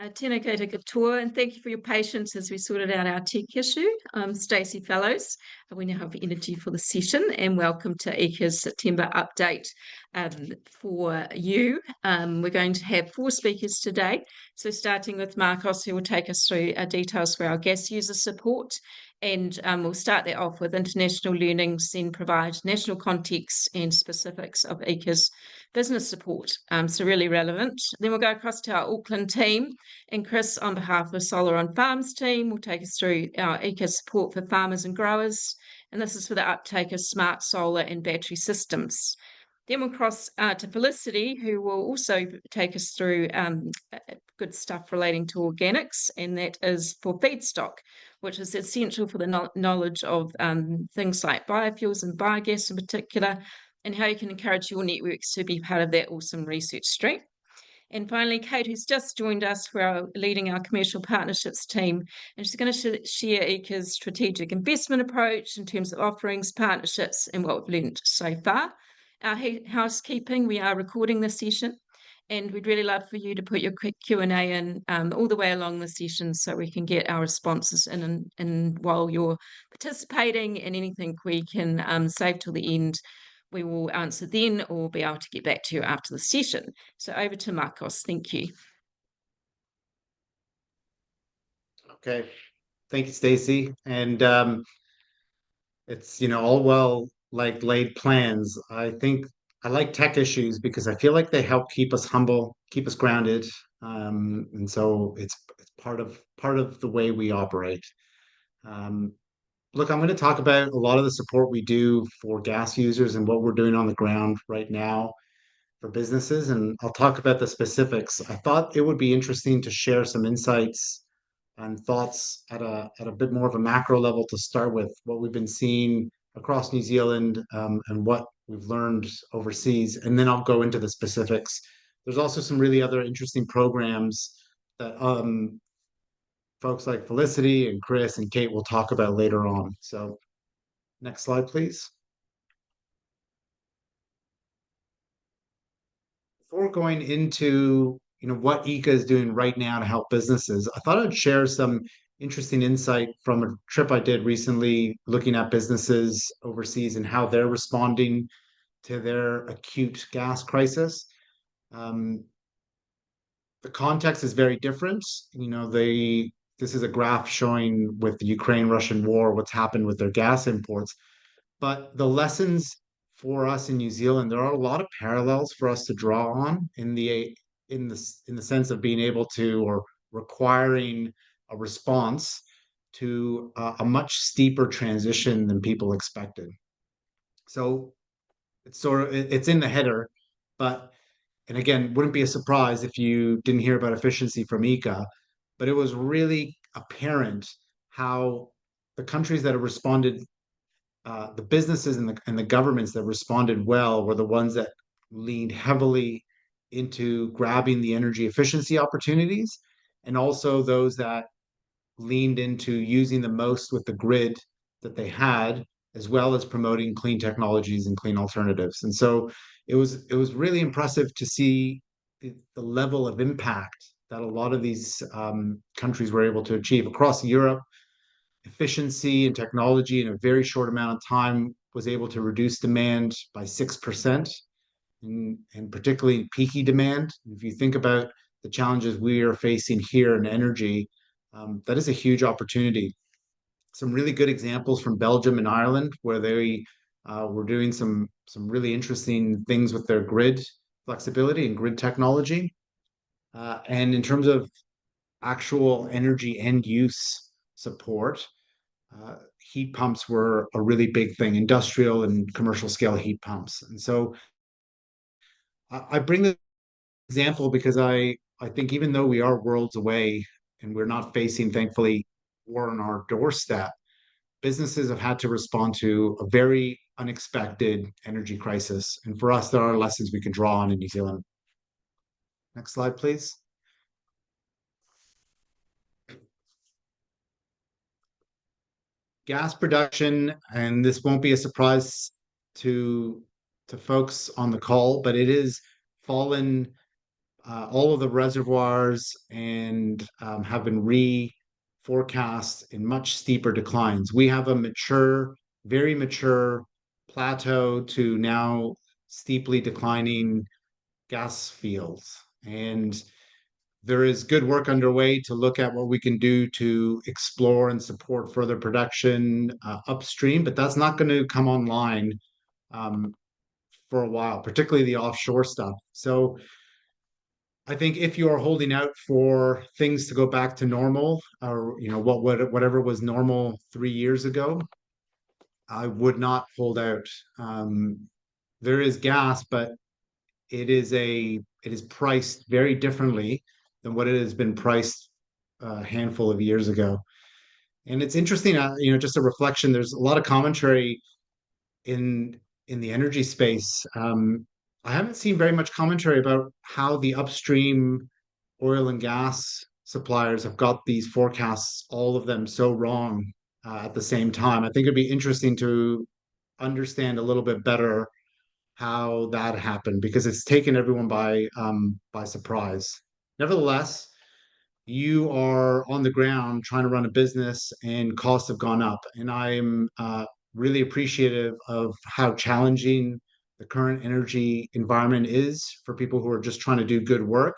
Tēnā koutou katoa, and thank you for your patience as we sorted out our tech issue. Stacey Fellows. We now have energy for the session, and welcome to EECA's September update for you. We're going to have 4 speakers today. So starting with Marcos, who will take us through details for our gas user support. And we'll start that off with international learnings, then provide national context and specifics of EECA's business support. So really relevant. Then we'll go across to our Auckland team, and Chris, on behalf of the Solar on Farms team, will take us through our EECA support for farmers and growers. And this is for the uptake of smart solar and battery systems. Then we'll cross to Felicity, who will also take us through good stuff relating to organics, and that is for feedstock, which is essential for the knowledge of things like biofuels and biogas in particular, and how you can encourage your networks to be part of that awesome research stream. And finally, Kate, who's just joined us for leading our commercial partnerships team, and she's going to share EECA's strategic investment approach in terms of offerings, partnerships, and what we've learned so far. Our housekeeping, we are recording this session, and we'd really love for you to put your quick Q&A in all the way along the session so we can get our responses in while you're participating, and anything we can save till the end, we will answer then, or be able to get back to you after the session. So over to Marcos. Thank you. Okay. Thank you, Stacey. And it's, all well like laid plans. I think I like tech issues because I feel like they help keep us humble, keep us grounded. And so it's part of the way we operate. Look, I'm going to talk about a lot of the support we do for gas users and what we're doing on the ground right now for businesses, and I'll talk about the specifics. I thought it would be interesting to share some insights and thoughts at a bit more of a macro level to start with, what we've been seeing across New Zealand, and what we've learned overseas, and then I'll go into the specifics. There's also some really other interesting programs that folks like Felicity and Chris and Kate will talk about later on. So next slide, please. Before going into what EECA is doing right now to help businesses, I thought I'd share some interesting insight from a trip I did recently looking at businesses overseas and how they're responding to their acute gas crisis. The context is very different. This is a graph showing with the Ukraine-Russian war what's happened with their gas imports. But the lessons for us in New Zealand, there are a lot of parallels for us to draw on in the sense of being able to, or requiring a response to a much steeper transition than people expected. So it's in the header, and again, wouldn't be a surprise if you didn't hear about efficiency from EECA, but it was really apparent how the countries that have responded, the businesses and the governments that responded well, were the ones that leaned heavily into grabbing the energy efficiency opportunities, and also those that leaned into using the most with the grid that they had, as well as promoting clean technologies and clean alternatives. And so it was really impressive to see the level of impact that a lot of these countries were able to achieve across Europe. Efficiency and technology in a very short amount of time was able to reduce demand by 6%, and particularly peaky demand. If you think about the challenges we are facing here in energy, that is a huge opportunity. Some really good examples from Belgium and Ireland, where they were doing some really interesting things with their grid flexibility and grid technology. And in terms of actual energy end use support, heat pumps were a really big thing, industrial and commercial scale heat pumps. And so I bring this example because I think even though we are worlds away and we're not facing, thankfully, war on our doorstep, businesses have had to respond to a very unexpected energy crisis. And for us, there are lessons we can draw on in New Zealand. Next slide, please. Gas production, and this won't be a surprise to folks on the call, but it is fallen all of the reservoirs and have been re-forecast in much steeper declines. We have a mature, very mature plateau to now steeply declining gas fields. And there is good work underway to look at what we can do to explore and support further production upstream, but that's not going to come online um, for a while, particularly the offshore stuff. So I think if you are holding out for things to go back to normal, or whatever was normal 3 years ago, I would not hold out. There is gas, but it is priced very differently than what it has been priced a handful of years ago. And it's interesting, just a reflection. There's a lot of commentary in the energy space. I haven't seen very much commentary about how the upstream oil and gas suppliers have got these forecasts, all of them so wrong at the same time. I think it'd be interesting to understand a little bit better how that happened because it's taken everyone by surprise. Nevertheless, you are on the ground trying to run a business and costs have gone up. And I'm really appreciative of how challenging the current energy environment is for people who are just trying to do good work.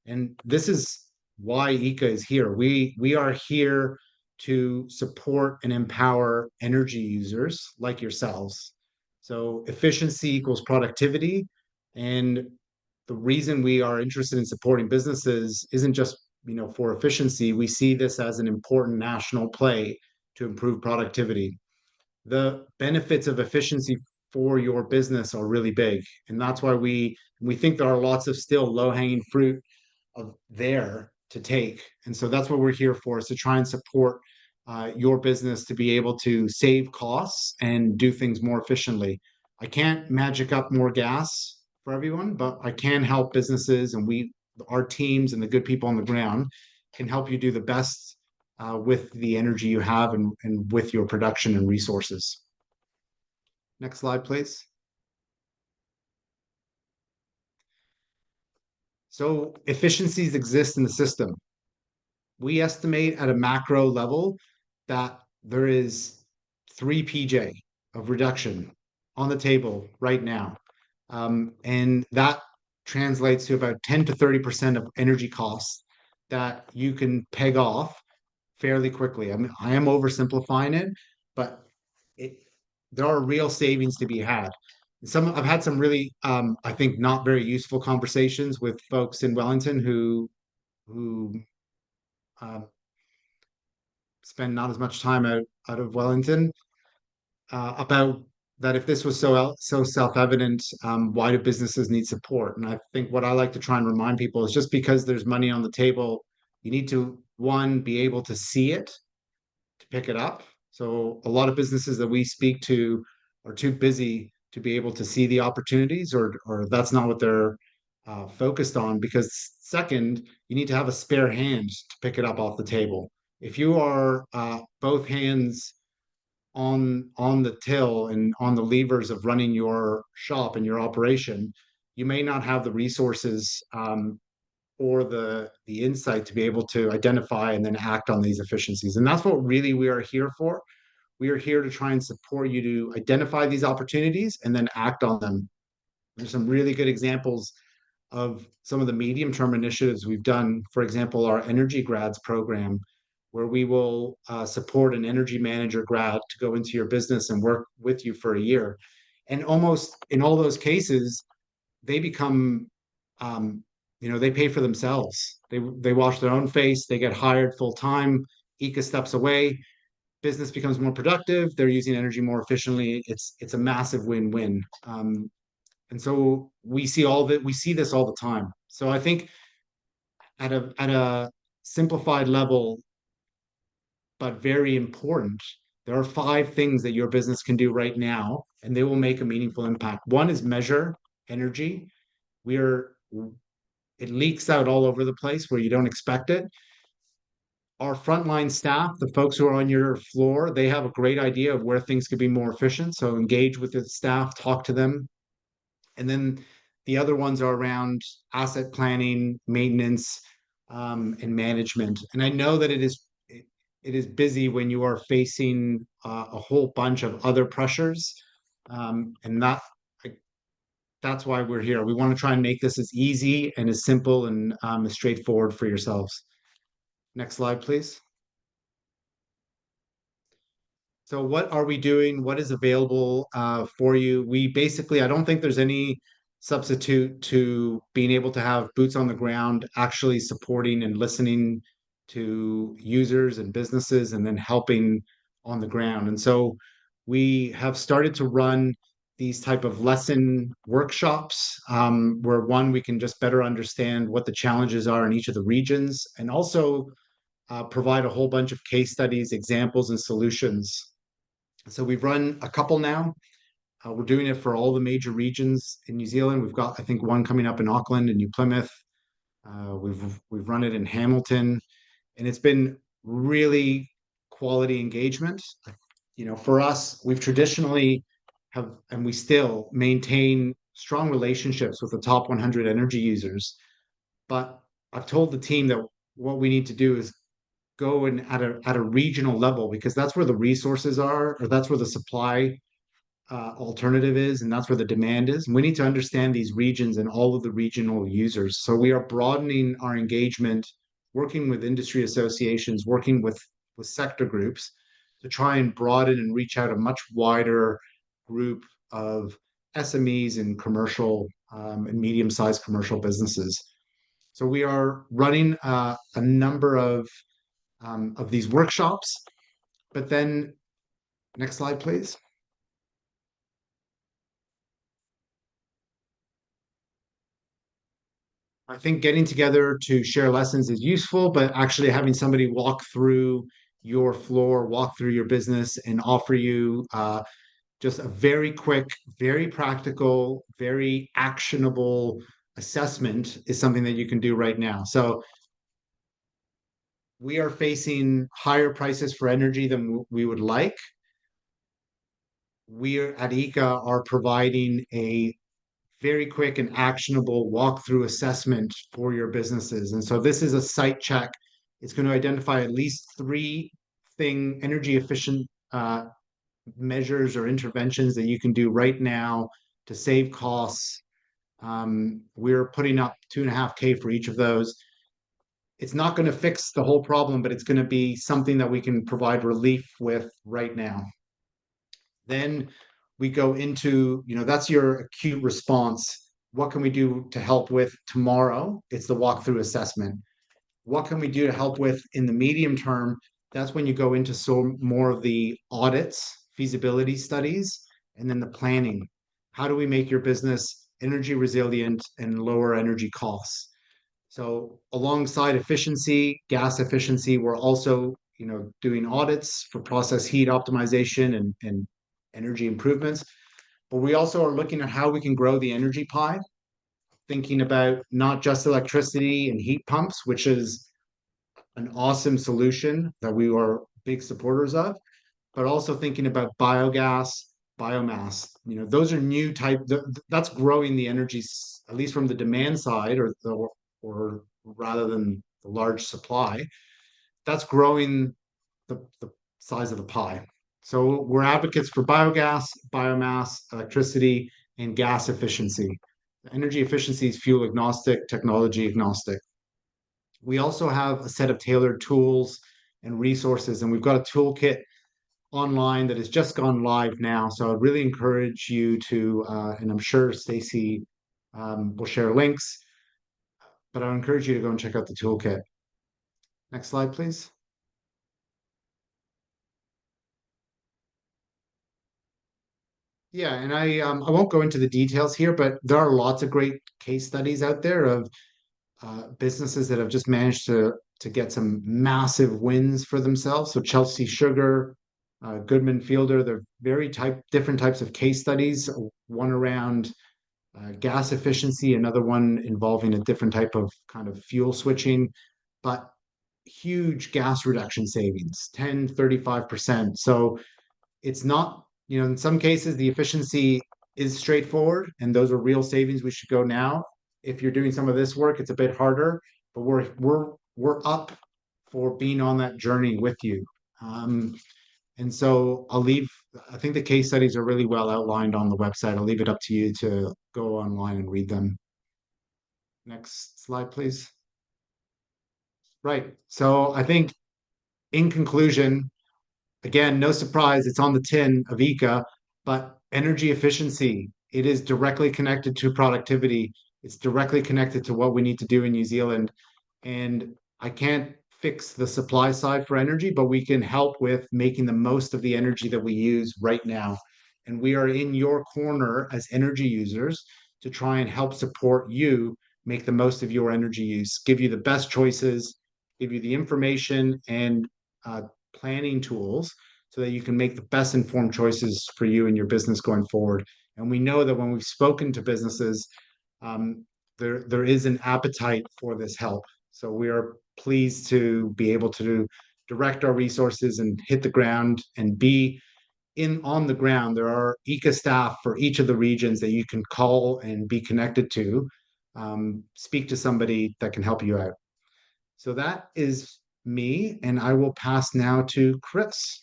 And this is why EECA is here. We are here to support and empower energy users like yourselves. So efficiency equals productivity. And the reason we are interested in supporting businesses isn't just, for efficiency. We see this as an important national play to improve productivity. The benefits of efficiency for your business are really big. And that's why we think there are lots of still low-hanging fruit of there to take. And so that's what we're here for, is to try and support your business to be able to save costs and do things more efficiently. I can't magic up more gas for everyone, but I can help businesses, and our teams and the good people on the ground can help you do the best with the energy you have and with your production and resources. Next slide, please. So efficiencies exist in the system. We estimate at a macro level that there is 3 PJ of reduction on the table right now. And that translates to about 10 to 30% of energy costs that you can peg off fairly quickly. I mean, I am oversimplifying it, but it, there are real savings to be had. I've had some really, I think, not very useful conversations with folks in Wellington who um, spend not as much time out of Wellington about that. If this was so self-evident, why do businesses need support? And I think what I like to try and remind people is just because there's money on the table, you need to, one, be able to see it to pick it up. So a lot of businesses that we speak to are too busy to be able to see the opportunities, or that's not what they're focused on. Because second, you need to have a spare hand to pick it up off the table. If you are both hands on the till and on the levers of running your shop and your operation, you may not have the resources or the insight to be able to identify and then act on these efficiencies. And that's what really we are here for. We are here to try and support you to identify these opportunities and then act on them. There's some really good examples of some of the medium-term initiatives we've done. For example, our Energy Grads program, where we will support an energy manager grad to go into your business and work with you for a year. And almost in all those cases, they become, they pay for themselves. They wash their own face. They get hired full time. EECA steps away. Business becomes more productive. They're using energy more efficiently. It's a massive win-win. And so we see this all the time. So I think at a simplified level, but very important, there are 5 things that your business can do right now, and they will make a meaningful impact. One is measure energy. It leaks out all over the place where you don't expect it. Our frontline staff, the folks who are on your floor, they have a great idea of where things could be more efficient. So engage with the staff, talk to them. And then The other ones are around asset planning, maintenance, and management. And I know that it is busy when you are facing a whole bunch of other pressures, and that's why we're here. We want to try and make this as easy and as simple and as straightforward for yourselves. Next slide, please. So what are we doing? What is available for you? We basically, I don't think there's any substitute to being able to have boots on the ground, actually supporting and listening to users and businesses and then helping on the ground. And so we have started to run these type of lesson workshops where one, we can just better understand what the challenges are in each of the regions and also provide a whole bunch of case studies, examples, and solutions. So we've run a couple now. We're doing it for all the major regions in New Zealand. We've got, I think, one coming up in Auckland and New Plymouth. We've run it in Hamilton, and it's been really quality engagement. You know, for us, we've traditionally have, and we still maintain strong relationships with the top 100 energy users. But I've told the team that what we need to do is go and at a regional level because that's where the resources are, or that's where the supply alternative is, and that's where the demand is. And we need to understand these regions and all of the regional users. So we are broadening our engagement, working with industry associations, working with sector groups to try and broaden and reach out a much wider group of SMEs and commercial and medium-sized commercial businesses. So we are running a number of these workshops. But then, next slide, please. I think getting together to share lessons is useful, but actually having somebody walk through your floor, walk through your business, and offer you just a very quick, very practical, very actionable assessment is something that you can do right now. So we are facing higher prices for energy than we would like. We at EECA are providing a very quick and actionable walkthrough assessment for your businesses. And so this is a site check. It's going to identify at least three energy efficient measures or interventions that you can do right now to save costs. We're putting up 2.5K for each of those. It's not going to fix the whole problem, but it's going to be something that we can provide relief with right now. Then we go into, that's your acute response. What can we do to help with tomorrow? It's the walkthrough assessment. What can we do to help with in the medium term? That's when you go into more of the audits, feasibility studies, and then the planning. How do we make your business energy resilient and lower energy costs? So alongside efficiency, gas efficiency, we're also, doing audits for process heat optimization and energy improvements. But we also are looking at how we can grow the energy pie, thinking about not just electricity and heat pumps, which is an awesome solution that we are big supporters of, but also thinking about biogas, biomass. Those are new that's growing the energy, at least from the demand side, or rather than the large supply. That's growing the size of the pie. So we're advocates for biogas, biomass, electricity, and gas efficiency. Energy efficiency is fuel agnostic, technology agnostic. We also have a set of tailored tools and resources, and we've got a toolkit online that has just gone live now. So I really encourage you to, and I'm sure Stacey will share links, but I encourage you to go and check out the toolkit. Next slide, please. Yeah, and I won't go into the details here, but there are lots of great case studies out there of businesses that have just managed to get some massive wins for themselves. So Chelsea Sugar, Goodman Fielder, they're very different types of case studies. One around gas efficiency, another one involving a different type of kind of fuel switching, but huge gas reduction savings, 10, 35%. So it's not, in some cases, the efficiency is straightforward, and those are real savings. We should go now. If you're doing some of this work, it's a bit harder, but we're up for being on that journey with you. And so I'll leave. I think the case studies are really well outlined on the website. I'll leave it up to you to go online and read them. Next slide, please. Right. So I think in conclusion, again, no surprise, it's on the tin of EECA, but energy efficiency, it is directly connected to productivity. It's directly connected to what we need to do in New Zealand. And I can't fix the supply side for energy, but we can help with making the most of the energy that we use right now. And we are in your corner as energy users to try and help support you make the most of your energy use, give you the best choices, give you the information and planning tools so that you can make the best informed choices for you and your business going forward. And we know that when we've spoken to businesses, there is an appetite for this help. So we are pleased to be able to direct our resources and hit the ground and be in on the ground. There are EECA staff for each of the regions that you can call and be connected to, speak to somebody that can help you out. So that is me, and I will pass now to Chris.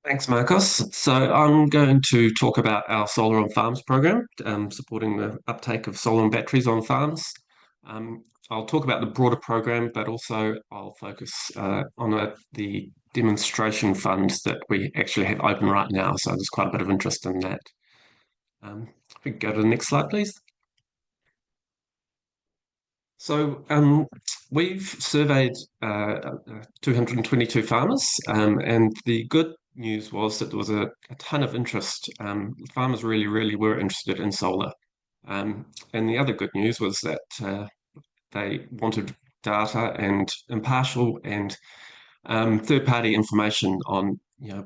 Thanks, Marcos. So I'm going to talk about our Solar on Farms program, supporting the uptake of solar and batteries on farms. I'll talk about the broader program, but also I'll focus on the demonstration funds that we actually have open right now. So there's quite a bit of interest in that. If we go to the next slide, please. So we've surveyed 222 farmers, and the good news was that there was a ton of interest. Farmers really were interested in solar. And the other good news was that they wanted data and impartial and third-party information on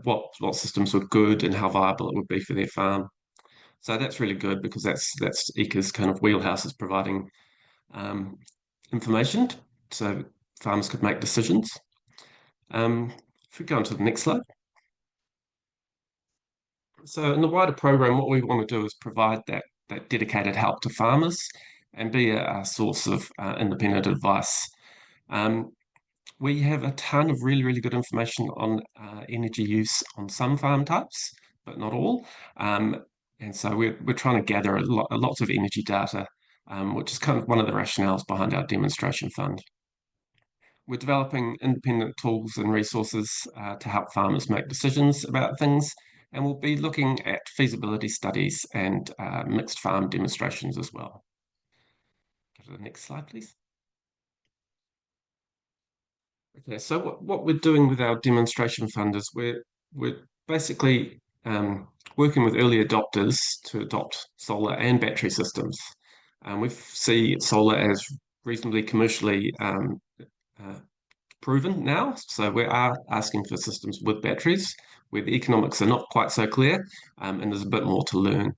what systems were good and how viable it would be for their farm. So that's really good because that's EECA's kind of wheelhouse, is providing information so farmers could make decisions. If we go on to the next slide. So in the wider program, what we want to do is provide that dedicated help to farmers and be a source of independent advice. We have a ton of really good information on energy use on some farm types, but not all. And so we're trying to gather lots of energy data, which is kind of one of the rationales behind our demonstration fund. We're developing independent tools and resources to help farmers make decisions about things, and we'll be looking at feasibility studies and mixed farm demonstrations as well. Go to the next slide, please. Okay, so what we're doing with our demonstration fund is we're basically working with early adopters to adopt solar and battery systems. We see solar as reasonably commercially proven now, so we are asking for systems with batteries where the economics are not quite so clear, and there's a bit more to learn.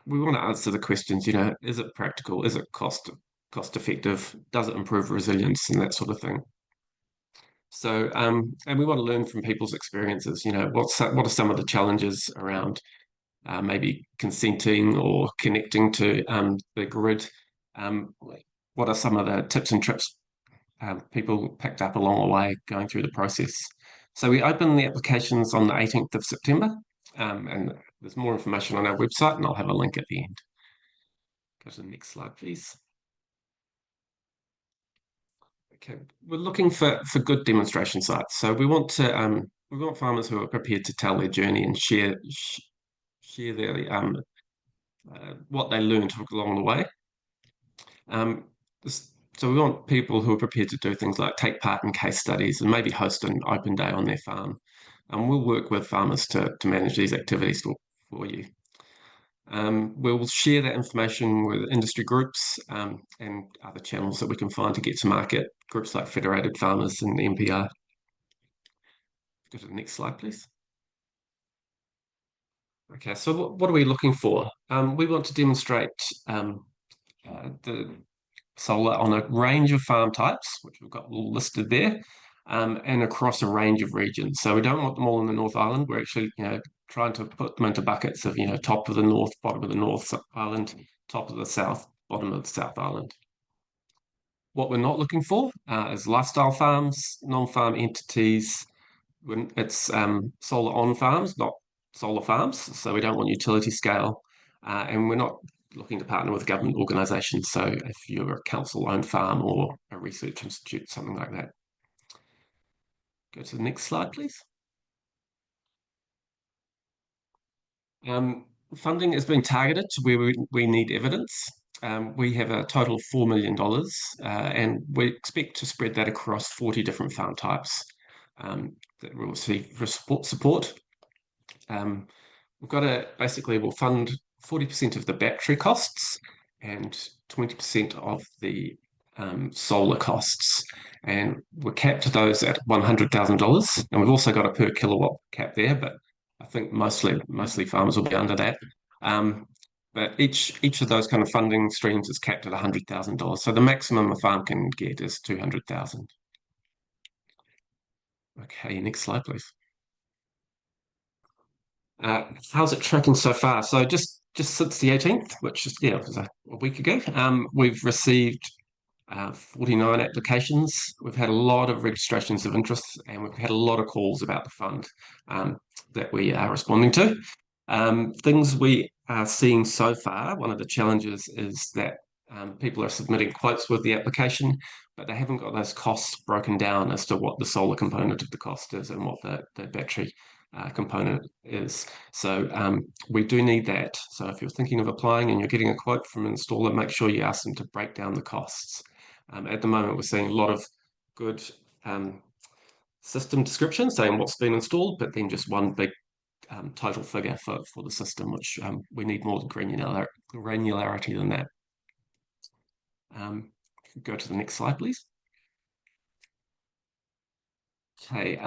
We want to answer the questions, is it practical? Is it cost effective? Does it improve resilience and that sort of thing? So, and we want to learn from people's experiences. What are some of the challenges around maybe consenting or connecting to the grid? What are some of the tips and tricks people picked up along the way going through the process? So we opened the applications on the 18th of September, and there's more information on our website, and I'll have a link at the end. Go to the next slide, please. Okay, we're looking for good demonstration sites. So we want farmers who are prepared to tell their journey and share their what they learned along the way. So we want people who are prepared to do things like take part in case studies and maybe host an open day on their farm. And we'll work with farmers to manage these activities for you. We'll share that information with industry groups and other channels that we can find to get to market, groups like Federated Farmers and MPR. Go to the next slide, please. Okay, so what are we looking for? We want to demonstrate the solar on a range of farm types, which we've got all listed there. and across a range of regions. So we don't want them all in the North Island. We're actually, trying to put them into buckets of, top of the North, bottom of the North Island, top of the South, bottom of the South Island. What we're not looking for is lifestyle farms, non-farm entities. It's solar on farms, not solar farms. So we don't want utility scale. And we're not looking to partner with government organisations. So if you're a council-owned farm or a research institute, something like that. Go to the next slide, please. Funding is being targeted to where we need evidence. We have a total of $4 million, and we expect to spread that across 40 different farm types that will receive support. We've got we'll fund 40% of the battery costs and 20% of the solar costs. And we're capped to those at $100,000. And we've also got a per kilowatt cap there, but I think mostly farmers will be under that. But each of those kind of funding streams is capped at $100,000. So the maximum a farm can get is $200,000. Okay, next slide, please. How's it tracking so far? So just since the 18th, which is, was a week ago, we've received 49 applications. We've had a lot of registrations of interest, and we've had a lot of calls about the fund that we are responding to. Things we are seeing so far, one of the challenges is that people are submitting quotes with the application, but they haven't got those costs broken down as to what the solar component of the cost is and what the battery component is. So we do need that. So if you're thinking of applying and you're getting a quote from an installer, make sure you ask them to break down the costs. At the moment, we're seeing a lot of good system description saying what's been installed, but then just one big total figure for the system, which we need more granularity than that. Go to the next slide, please. Okay.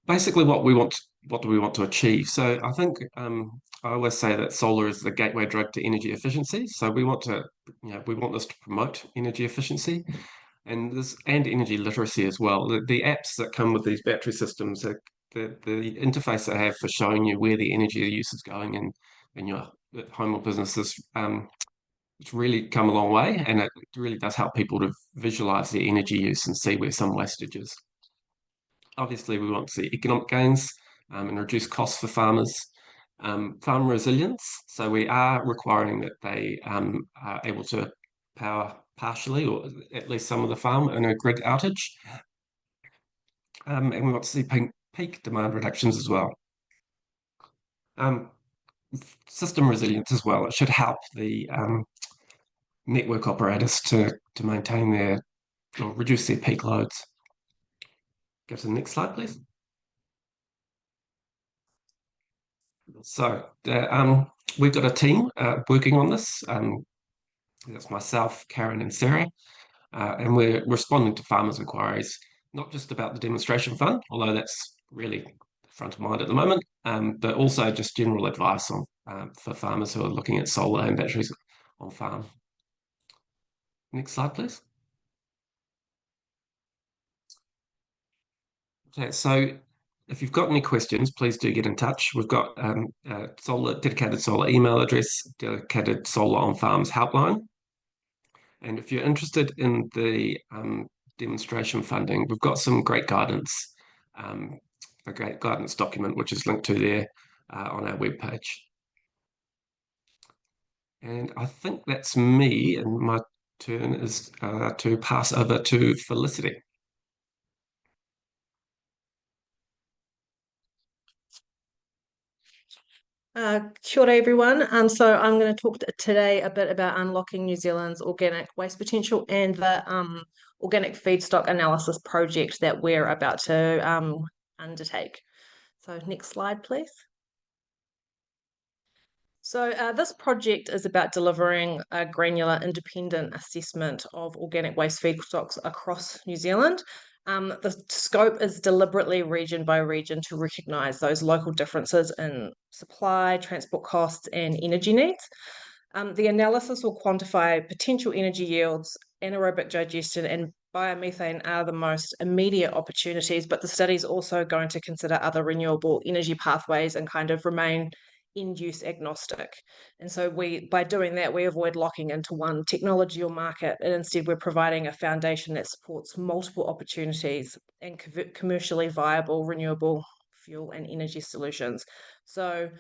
Basically, what do we want to achieve? So I think I always say that solar is the gateway drug to energy efficiency. So we want this to promote energy efficiency and energy literacy as well. The apps that come with these battery systems, the interface they have for showing you where the energy use is going in your home or businesses, it's really come a long way, and it really does help people to visualize their energy use and see where some wastage is. Obviously, we want to see economic gains and reduce costs for farmers. Farm resilience, so we are requiring that they are able to power partially or at least some of the farm in a grid outage. And we want to see peak demand reductions as well. System resilience as well. It should help the network operators to maintain or reduce their peak loads. Go to the next slide, please. So we've got a team working on this. That's myself, Karen, and Sarah, and we're responding to farmers' inquiries, not just about the demonstration fund, although that's really front of mind at the moment, but also just general advice on for farmers who are looking at solar and batteries on farm. Next slide, please. Okay, so if you've got any questions, please do get in touch. We've got a dedicated solar email address, dedicated solar on farms helpline. And if you're interested in the demonstration funding, we've got some great guidance, a great guidance document, which is linked to there on our webpage. And I think that's me, and my turn is to pass over to Felicity. Kia ora everyone. So I'm going to talk today a bit about unlocking New Zealand's organic waste potential and the organic feedstock analysis project that we're about to undertake. So next slide, please. So this project is about delivering a granular independent assessment of organic waste feedstocks across New Zealand. The scope is deliberately region by region to recognise those local differences in supply, transport costs and energy needs. The analysis will quantify potential energy yields, anaerobic digestion and biomethane are the most immediate opportunities, but the study is also going to consider other renewable energy pathways and kind of remain end-use agnostic. And so by doing that, we avoid locking into one technology or market, and instead we're providing a foundation that supports multiple opportunities and commercially viable renewable fuel and energy solutions. So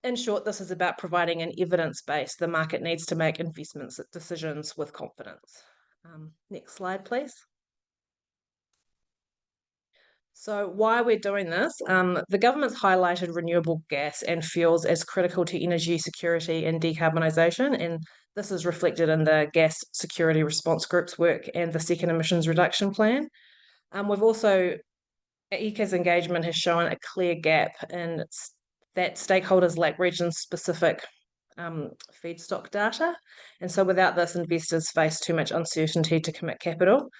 in short, this is about providing an evidence base the market needs to make investment decisions with confidence. Next slide, please. So why we're doing this, the government's highlighted renewable gas and fuels as critical to energy security and decarbonisation, and this is reflected in the Gas Security Response Group's work and the Second Emissions Reduction Plan. We've also, EECA's engagement has shown a clear gap in that stakeholders lack region-specific feedstock data, and so without this, investors face too much uncertainty to commit capital.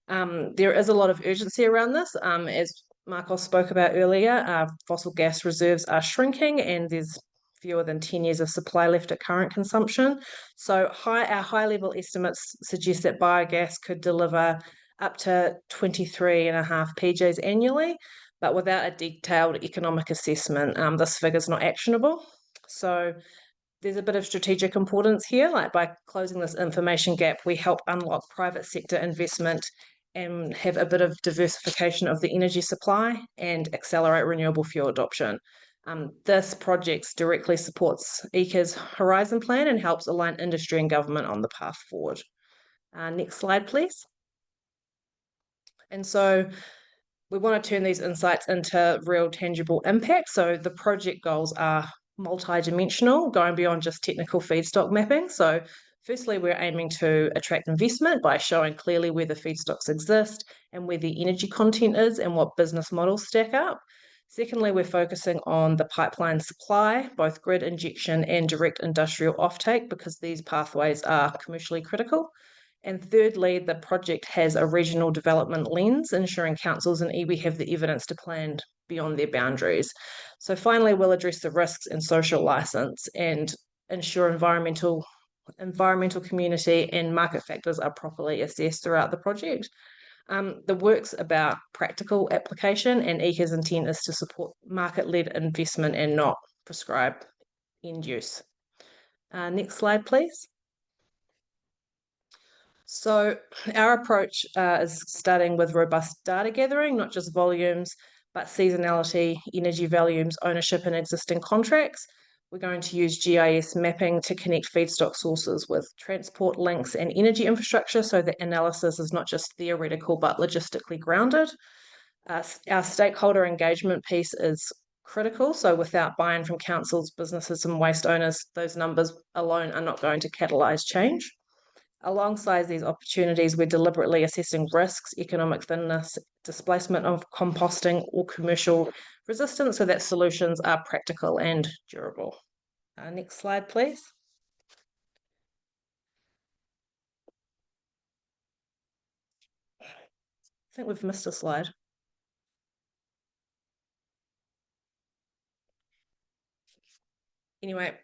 There is a lot of urgency around this. As Marcos spoke about earlier, fossil gas reserves are shrinking and there's fewer than 10 years of supply left at current consumption. So our high-level estimates suggest that biogas could deliver up to 23.5 PJs annually, but without a detailed economic assessment, this figure is not actionable. So there's a bit of strategic importance here. Like by closing this information gap, we help unlock private sector investment and have a bit of diversification of the energy supply and accelerate renewable fuel adoption. This project directly supports EECA's Horizon Plan and helps align industry and government on the path forward. Next slide, please. And so we want to turn these insights into real tangible impact. So the project goals are multi-dimensional, going beyond just technical feedstock mapping. So firstly, we're aiming to attract investment by showing clearly where the feedstocks exist and where the energy content is and what business models stack up. Secondly, we're focusing on the pipeline supply, both grid injection and direct industrial offtake, because these pathways are commercially critical. And thirdly, the project has a regional development lens, ensuring councils and iwi have the evidence to plan beyond their boundaries. So finally, we'll address the risks and social license and ensure environmental, community and market factors are properly assessed throughout the project. The work's about practical application, and EECA's intent is to support market-led investment and not prescribe end use. Next slide, please. So our approach is starting with robust data gathering, not just volumes, but seasonality, energy volumes, ownership and existing contracts. We're going to use GIS mapping to connect feedstock sources with transport links and energy infrastructure so that analysis is not just theoretical but logistically grounded. Our stakeholder engagement piece is critical. So without buy-in from councils, businesses and waste owners, those numbers alone are not going to catalyse change. Alongside these opportunities, we're deliberately assessing risks, economic thinness, displacement of composting or commercial resistance so that solutions are practical and durable. Next slide, please. I think we've missed a slide. Anyway,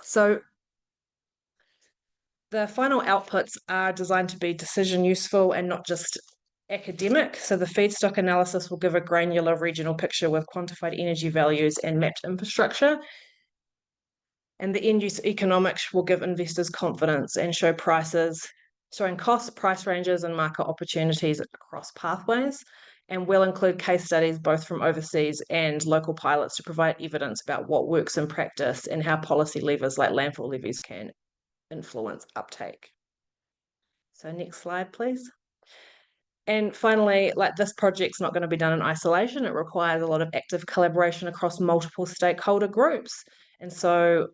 so the final outputs are designed to be decision useful and not just academic. So the feedstock analysis will give a granular regional picture with quantified energy values and mapped infrastructure. And the end use economics will give investors confidence and show prices, showing cost, price ranges and market opportunities across pathways. And we'll include case studies both from overseas and local pilots to provide evidence about what works in practice and how policy levers like landfill levies can influence uptake. So next slide, please. And finally, like this project's not going to be done in isolation. It requires a lot of active collaboration across multiple stakeholder groups. And so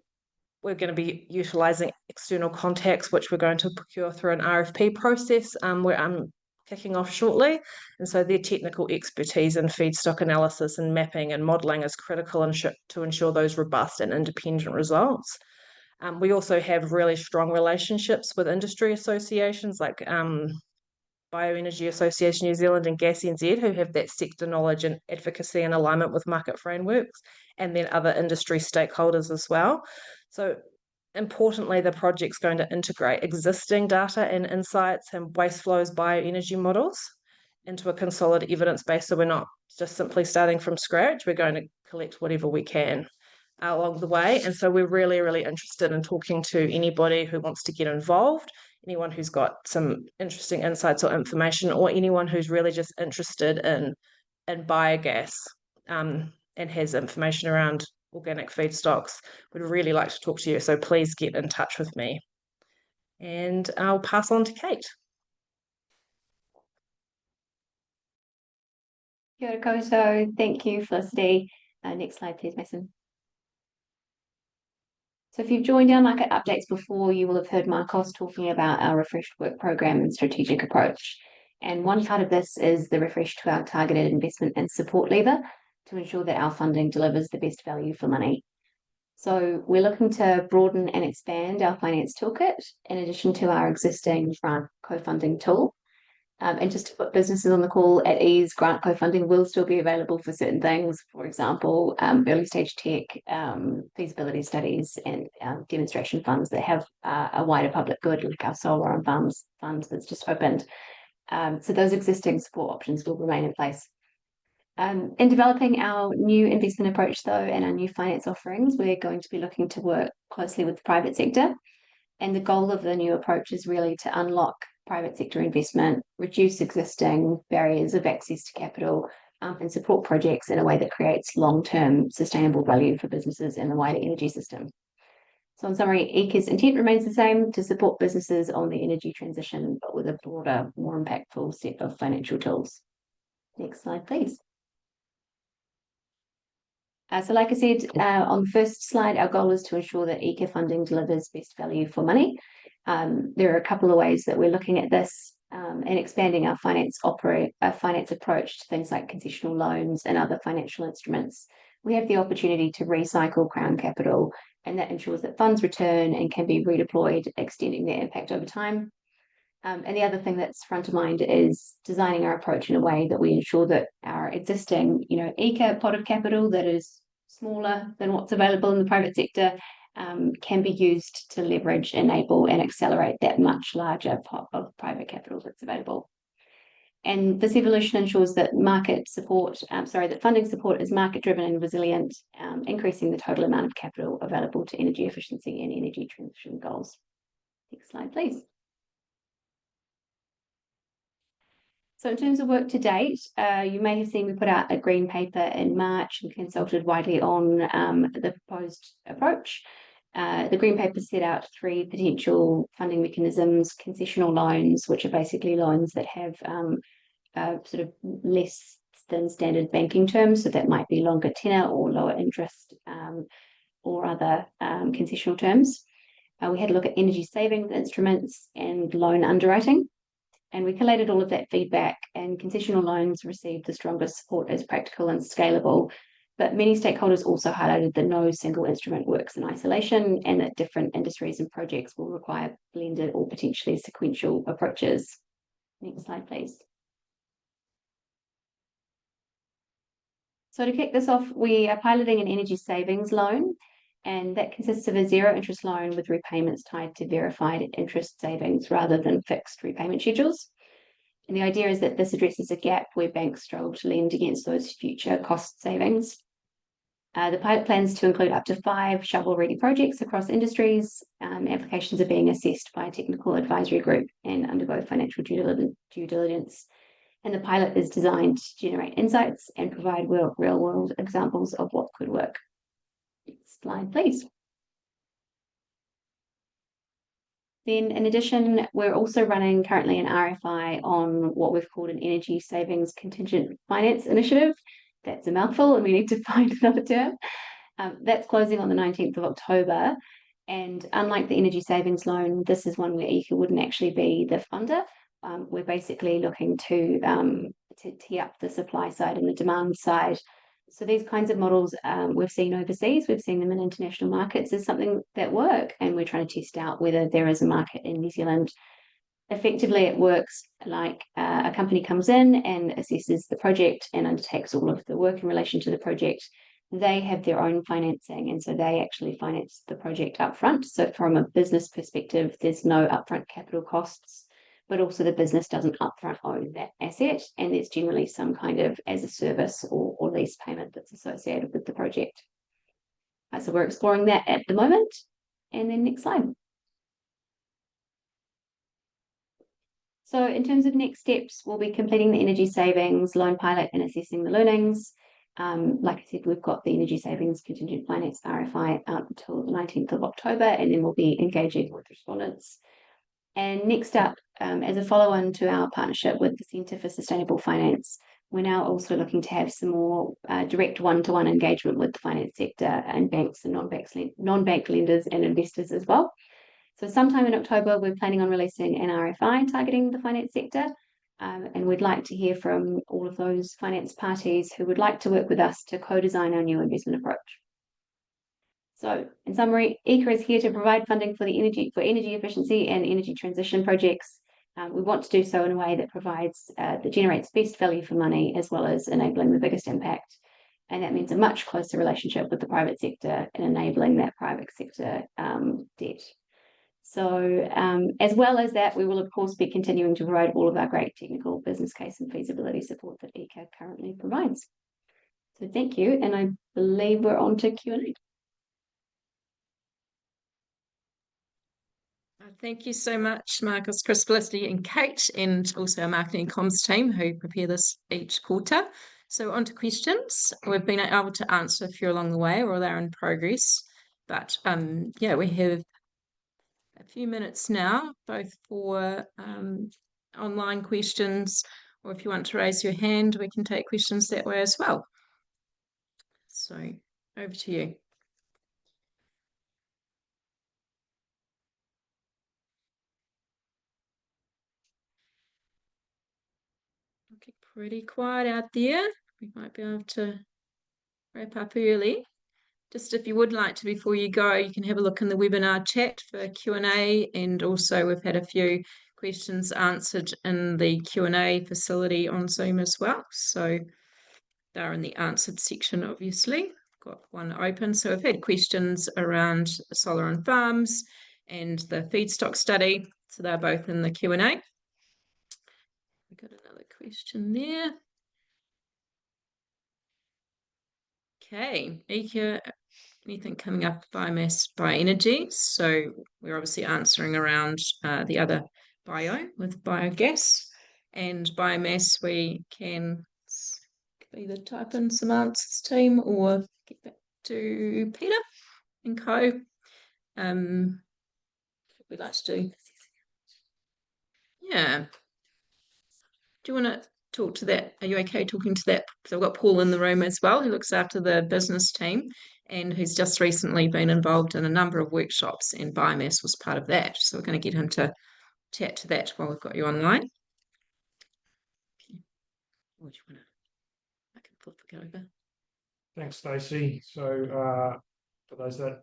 we're going to be utilising external contacts, which we're going to procure through an RFP process where I'm kicking off shortly. And so their technical expertise in feedstock analysis and mapping and modelling is critical to ensure those robust and independent results. We also have really strong relationships with industry associations like Bioenergy Association New Zealand and Gas NZ, who have that sector knowledge and advocacy and alignment with market frameworks, and then other industry stakeholders as well. So importantly, the project's going to integrate existing data and insights and waste flows bioenergy models into a consolidated evidence base. So we're not just simply starting from scratch. We're going to collect whatever we can along the way. And so we're really, really interested in talking to anybody who wants to get involved, anyone who's got some interesting insights or information, or anyone who's really just interested in biogas and has information around organic feedstocks. Would really like to talk to you. So please get in touch with me. And I'll pass on to Kate. Kia ora koutou. Thank you, Felicity. Next slide, please, Mason. So if you've joined our market updates before, you will have heard Marcos talking about our refreshed work program and strategic approach. And one part of this is the refresh to our targeted investment and support lever to ensure that our funding delivers the best value for money. So we're looking to broaden and expand our finance toolkit in addition to our existing grant co-funding tool. And just to put businesses on the call at ease, grant co-funding will still be available for certain things, for example, early stage tech, feasibility studies, and demonstration funds that have a wider public good, like our solar and farms funds that's just opened. So those existing support options will remain in place. In developing our new investment approach, though, and our new finance offerings, we're going to be looking to work closely with the private sector. And the goal of the new approach is really to unlock private sector investment, reduce existing barriers of access to capital, and support projects in a way that creates long-term sustainable value for businesses and the wider energy system. So in summary, EECA's intent remains the same, to support businesses on the energy transition, but with a broader, more impactful set of financial tools. Next slide, please. So like I said, on the first slide, our goal is to ensure that EECA funding delivers best value for money. There are a couple of ways that we're looking at this and expanding our finance approach to things like concessional loans and other financial instruments. We have the opportunity to recycle Crown capital, and that ensures that funds return and can be redeployed, extending their impact over time. And the other thing that's front of mind is designing our approach in a way that we ensure that our existing, EECA pot of capital that is smaller than what's available in the private sector can be used to leverage, enable, and accelerate that much larger pot of private capital that's available. And this evolution ensures that that funding support is market-driven and resilient, increasing the total amount of capital available to energy efficiency and energy transition goals. Next slide, please. So in terms of work to date, you may have seen we put out a green paper in March and consulted widely on the proposed approach. The green paper set out 3 potential funding mechanisms: concessional loans, which are basically loans that have sort of less than standard banking terms, so that might be longer tenor or lower interest or other concessional terms. We had a look at energy savings instruments and loan underwriting. And we collated all of that feedback, and concessional loans received the strongest support as practical and scalable. But many stakeholders also highlighted that no single instrument works in isolation, and that different industries and projects will require blended or potentially sequential approaches. Next slide, please. So to kick this off, we are piloting an energy savings loan, and that consists of a zero interest loan with repayments tied to verified interest savings rather than fixed repayment schedules. And the idea is that this addresses a gap where banks struggle to lend against those future cost savings. The pilot plans to include up to 5 shovel-ready projects across industries. Applications are being assessed by a technical advisory group and undergo financial due diligence. And the pilot is designed to generate insights and provide real-world examples of what could work. Next slide, please. Then, in addition, we're also running currently an RFI on what we've called an energy savings contingent finance initiative. That's a mouthful, and we need to find another term. That's closing on the 19th of October. And unlike the energy savings loan, this is one where EECA wouldn't actually be the funder. We're basically looking to tee up the supply side and the demand side. So these kinds of models we've seen overseas, we've seen them in international markets as something that work, and we're trying to test out whether there is a market in New Zealand. Effectively, it works like a company comes in and assesses the project and undertakes all of the work in relation to the project. they have their own financing, and so they actually finance the project upfront. So from a business perspective, there's no upfront capital costs, but also the business doesn't upfront own that asset, and there's generally some kind of as a service or lease payment that's associated with the project. So we're exploring that at the moment. And then next slide. So in terms of next steps, we'll be completing the energy savings loan pilot and assessing the learnings. Like I said, we've got the energy savings contingent finance RFI out until the 19th of October, and then we'll be engaging with respondents. And next up, as a follow-on to our partnership with the Centre for Sustainable Finance, we're now also looking to have some more direct one-to-one engagement with the finance sector and banks and non-bank lenders and investors as well. So sometime in October, we're planning on releasing an RFI targeting the finance sector. And we'd like to hear from all of those finance parties who would like to work with us to co-design our new investment approach. So in summary, EECA is here to provide funding for energy efficiency and energy transition projects. We want to do so in a way that generates best value for money, as well as enabling the biggest impact. And that means a much closer relationship with the private sector and enabling that private sector debt. So as well as that, we will of course be continuing to provide all of our great technical business case and feasibility support that EECA currently provides. So thank you, and I believe we're on to Q&A. Thank you so much, Marcus, Chris, Felicity and Kate, and also our marketing and comms team who prepare this each quarter. So on to questions. We've been able to answer a few along the way, or they're in progress. But yeah, we have a few minutes now, both for online questions, or if you want to raise your hand, we can take questions that way as well. So over to you. Okay, pretty quiet out there. We might be able to wrap up early. Just if you would like to, before you go, you can have a look in the webinar chat for Q&A, and also we've had a few questions answered in the Q&A facility on Zoom as well. So they're in the answered section, obviously. Got one open. So I've had questions around solar on farms and the feedstock study. So they're both in the Q&A. We've got another question there. Okay, EECA, anything coming up biomass, bioenergy? So we're obviously answering around the other bio with biogas and biomass. We can either type in some answers, team, or get back to Peter and co. What we'd like to do. Yeah. Do you want to talk to that? Are you okay talking to that? So I've got Paul in the room as well, who looks after the business team and who's just recently been involved in a number of workshops, and biomass was part of that. So we're going to get him to chat to that while we've got you online. What do you want to? I can flip it over. Thanks, Stacey. So for those that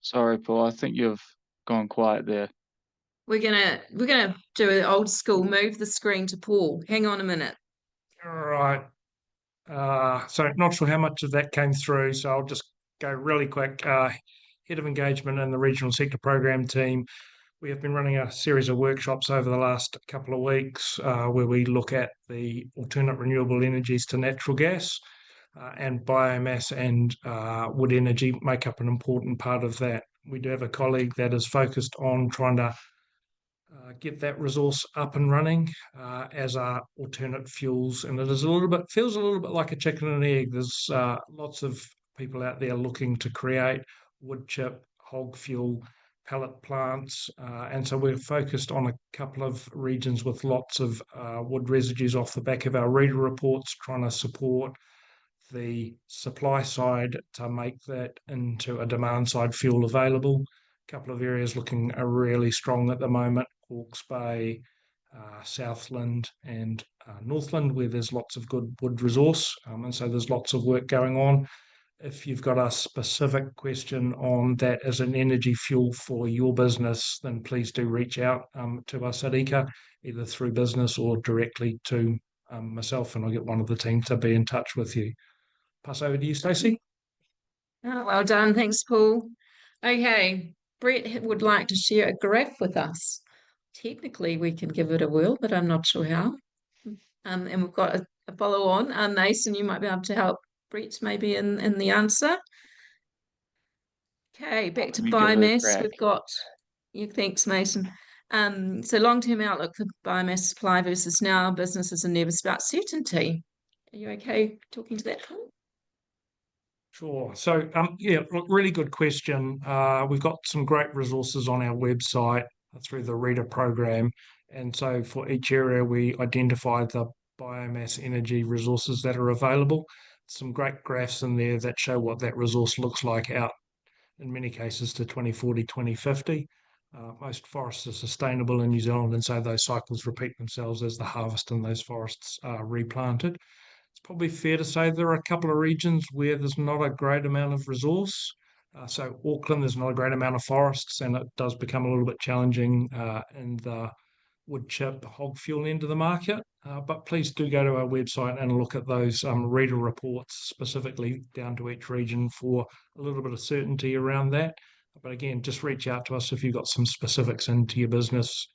Sorry, Paul, I think you've gone quiet there. We're gonna do an old school, move the screen to Paul. Hang on a minute. all right. So not sure how much of that came through, so I'll just go really quick. Head of Engagement in the Regional Sector Program team. We have been running a series of workshops over the last couple of weeks where we look at the alternate renewable energies to natural gas, and biomass and wood energy make up an important part of that. We do have a colleague that is focused on trying to get that resource up and running as our alternate fuels, and it is feels a little bit like a chicken and egg. There's lots of people out there looking to create wood chip, hog fuel, pellet plants, and so we're focused on a couple of regions with lots of wood residues off the back of our reader reports, trying to support the supply side to make that into a demand side fuel available. couple of areas looking really strong at the moment, Hawke's Bay, Southland and Northland, where there's lots of good wood resource, and so there's lots of work going on. If you've got a specific question on that as an energy fuel for your business, then please do reach out to us at EECA, either through business or directly to myself, and I'll get one of the team to be in touch with you. Pass over to you, Stacey. Oh, well done. Thanks, Paul. Okay, Brett would like to share a graph with us. Technically, we can give it a whirl, but I'm not sure how. And we've got a follow on. Mason, you might be able to help Brett maybe in the answer. Okay, back to biomass. We've got, yeah, thanks, Mason. So long-term outlook for biomass supply versus now, businesses are nervous about certainty. Are you okay talking to that, Paul? Sure. So, yeah, look, really good question. We've got some great resources on our website through the reader program. And so for each area, we identify the biomass energy resources that are available. Some great graphs in there that show what that resource looks like out, in many cases, to 2040, 2050. Most forests are sustainable in New Zealand, and so those cycles repeat themselves as the harvest and those forests are replanted. It's probably fair to say there are a couple of regions where there's not a great amount of resource. So Auckland, there's not a great amount of forests, and it does become a little bit challenging in the wood chip hog fuel end of the market. But please do go to our website and look at those reader reports specifically down to each region for a little bit of certainty around that. But again, just reach out to us if you've got some specifics into your business.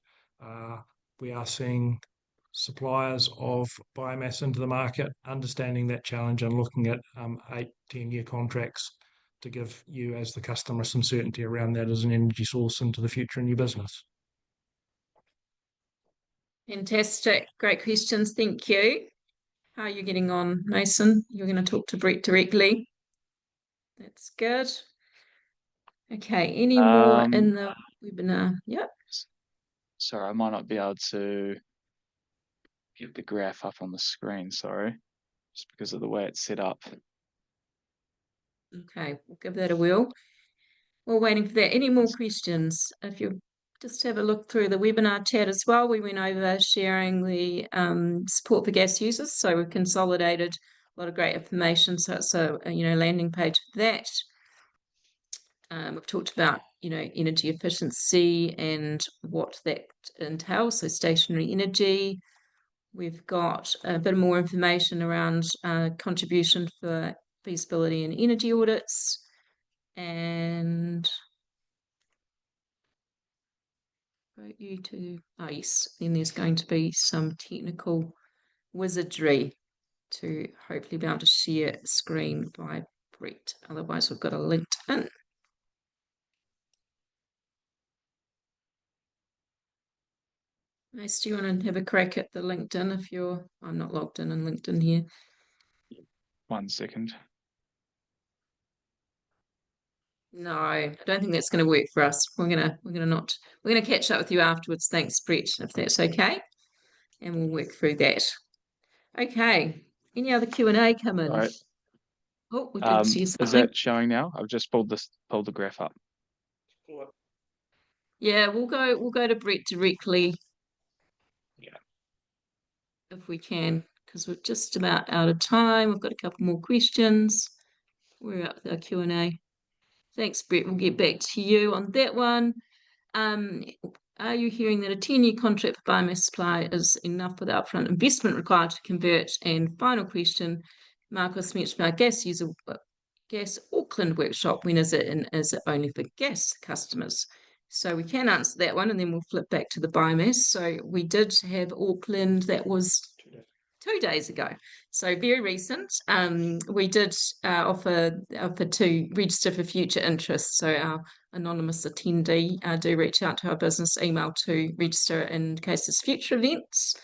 We are seeing suppliers of biomass into the market, understanding that challenge and looking at 8-10 year contracts to give you as the customer some certainty around that as an energy source into the future in your business. Fantastic. Great questions. Thank you. How are you getting on, Mason? You're going to talk to Brett directly. That's good. Okay. Any more in the webinar? Yep. Sorry, I might not be able to get the graph up on the screen, sorry, just because of the way it's set up. Okay, we'll give that a whirl. We're waiting for that. Any more questions? If you just have a look through the webinar chat as well, we went over sharing the support for gas users. So we've consolidated a lot of great information. So it's a landing page for that. We've talked about energy efficiency and what that entails. So stationary energy. We've got a bit more information around contribution for feasibility and energy audits, and you to yes, then there's going to be some technical wizardry to hopefully be able to share screen by Brett. Otherwise, we've got a LinkedIn. Nice. Do you want to have a crack at the LinkedIn if I'm not logged in LinkedIn here. 1 second. No, I don't think that's going to work for us. We're gonna catch up with you afterwards. Thanks, Brett, if that's okay, and we'll work through that. Okay. Any other Q&A come in? Right. Oh, we did see something. Is that showing now? I've just pulled the graph up. Yeah, we'll go to Brett directly. Yeah. If we can, because we're just about out of time. We've got a couple more questions. We're up with our Q&A. Thanks, Brett. We'll get back to you on that one. Are you hearing that a 10-year contract for biomass supply is enough with upfront investment required to convert? And final question, Marcus mentioned our gas Auckland workshop. When is it, and is it only for gas customers? So we can answer that one, and then we'll flip back to the biomass. So we did have Auckland, that was 2 days ago, so very recent. We did offer to register for future interest. So our anonymous attendee do reach out to our business email to register in case there's future events.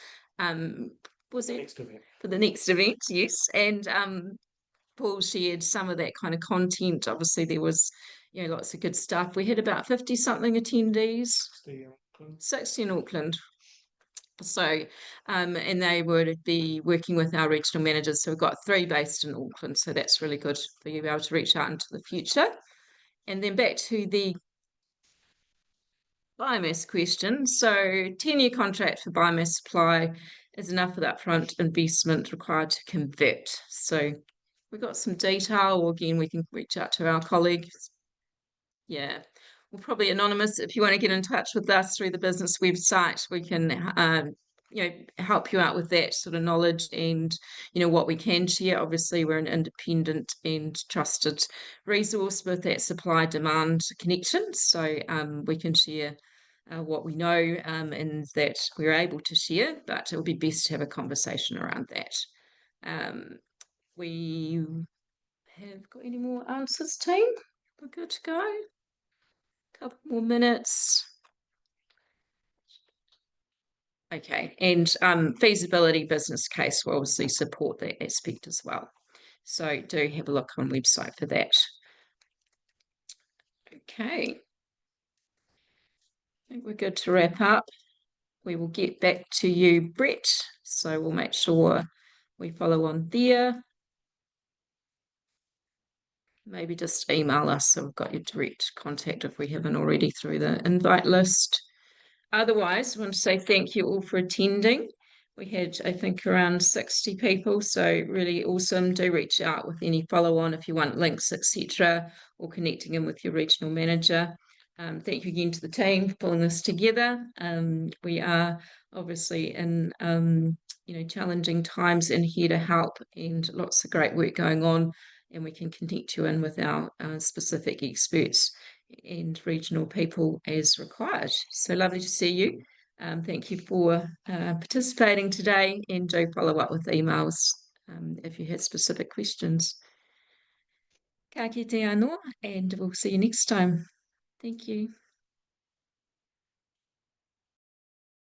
Was it next event? For the next event? Yes, and Paul shared some of that kind of content. Obviously, there was lots of good stuff. We had about 50 something attendees. 60 in Auckland. So, and they would be working with our regional managers. So we've got 3 based in Auckland. So that's really good for you to be able to reach out into the future. And then back to the biomass question. So 10-year contract for biomass supply is enough for that upfront investment required to convert. So we've got some detail, or again, we can reach out to our colleagues. Yeah, well, probably anonymous. If you want to get in touch with us through the business website, we can help you out with that sort of knowledge and what we can share. Obviously, we're an independent and trusted resource with that supply demand connection, so we can share what we know and that we're able to share, but it would be best to have a conversation around that. We have got any more answers, team? We're good to go. Couple more minutes. Okay, and feasibility business case will obviously support that aspect as well. So do have a look on the website for that. Okay. I think we're good to wrap up. We will get back to you, Brett. So we'll make sure we follow on there. Maybe just email us so we've got your direct contact if we haven't already through the invite list. Otherwise, I want to say thank you all for attending. We had, I think, around 60 people, so really awesome. Do reach out with any follow-on if you want links, etc., or connecting in with your regional manager. Thank you again to the team for pulling this together. We are obviously in challenging times and here to help, and lots of great work going on, and we can connect you in with our specific experts and regional people as required. So lovely to see you. Thank you for participating today, and do follow up with emails if you have specific questions. Ka kite anō, and we'll see you next time. Thank you.